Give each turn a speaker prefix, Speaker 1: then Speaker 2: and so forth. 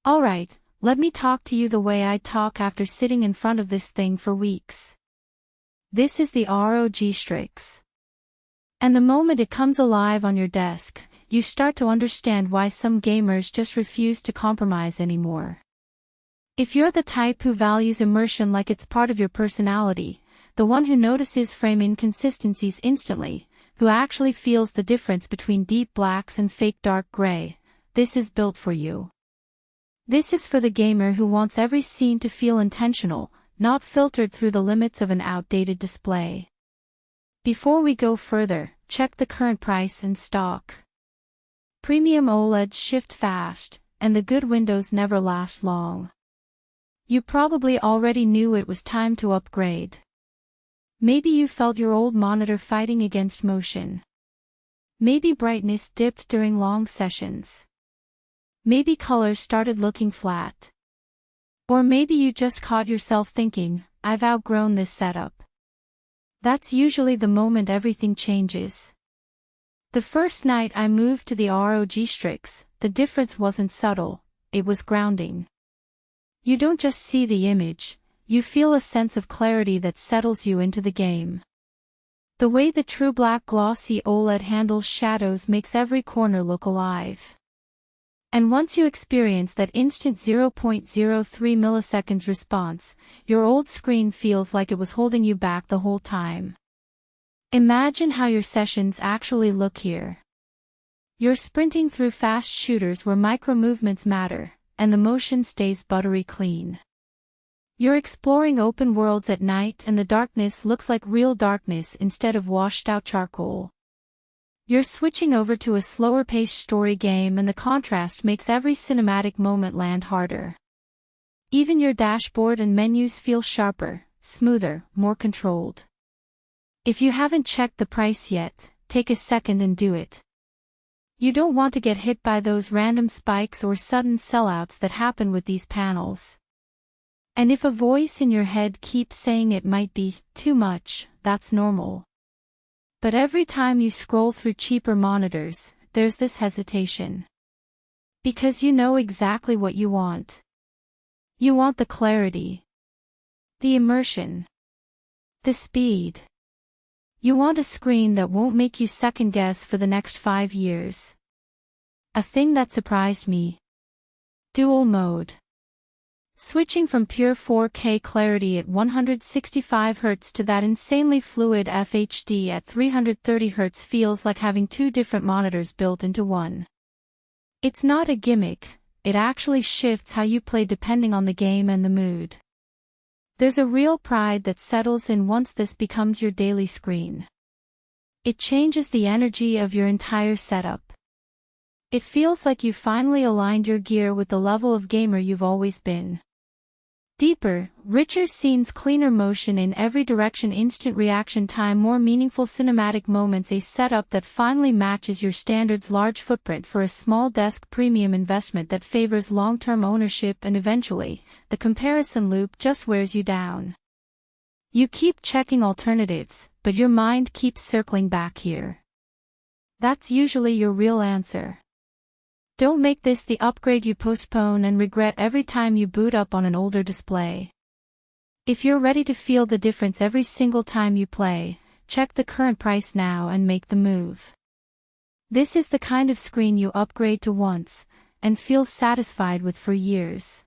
Speaker 1: Alright, let me talk to you the way I talk after sitting in front of this thing for weeks. This is the ROG Strix. And the moment it comes alive on your desk, you start to understand why some gamers just refuse to compromise anymore. If you're the type who values immersion like it's part of your personality, the one who notices frame inconsistencies instantly, who actually feels the difference between deep blacks and fake dark gray, this is built for you. This is for the gamer who wants every scene to feel intentional, not filtered through the limits of an outdated display. Before we go further, check the current price and stock. Premium OLEDs shift fast, and the good windows never last long. You probably already knew it was time to upgrade. Maybe you felt your old monitor fighting against motion. Maybe brightness dipped during long sessions. Maybe colors started looking flat. Or maybe you just caught yourself thinking, I've outgrown this setup. That's usually the moment everything changes. The first night I moved to the ROG Strix, the difference wasn't subtle, it was grounding. You don't just see the image, you feel a sense of clarity that settles you into the game. The way the TrueBlack Glossy OLED handles shadows makes every corner look alive. And once you experience that instant 0.03 milliseconds response, your old screen feels like it was holding you back the whole time. Imagine how your sessions actually look here. You're sprinting through fast shooters where micro movements matter, and the motion stays buttery clean. You're exploring open worlds at night and the darkness looks like real darkness instead of washed-out charcoal. You're switching over to a slower-paced story game and the contrast makes every cinematic moment land harder. Even your dashboard and menus feel sharper, smoother, more controlled. If you haven't checked the price yet, take a second and do it. You don't want to get hit by those random spikes or sudden sellouts that happen with these panels. And if a voice in your head keeps saying it might be too much, that's normal. But every time you scroll through cheaper monitors, there's this hesitation. Because you know exactly what you want. You want the clarity, the immersion, the speed. You want a screen that won't make you second guess for the next 5 years. A thing that surprised me. Dual mode. Switching from pure 4K clarity at 165 Hz to that insanely fluid FHD at 330 Hz feels like having 2 different monitors built into one. It's not a gimmick, it actually shifts how you play depending on the game and the mood. There's a real pride that settles in once this becomes your daily screen. It changes the energy of your entire setup. It feels like you finally aligned your gear with the level of gamer you've always been. Deeper, richer scenes, cleaner motion in every direction, instant reaction time, more meaningful cinematic moments, a setup that finally matches your standards, large footprint for a small desk, premium investment that favors long-term ownership, and eventually, the comparison loop just wears you down. You keep checking alternatives, but your mind keeps circling back here. That's usually your real answer. Don't make this the upgrade you postpone and regret every time you boot up on an older display. If you're ready to feel the difference every single time you play, check the current price now and make the move. This is the kind of screen you upgrade to once, and feel satisfied with for years.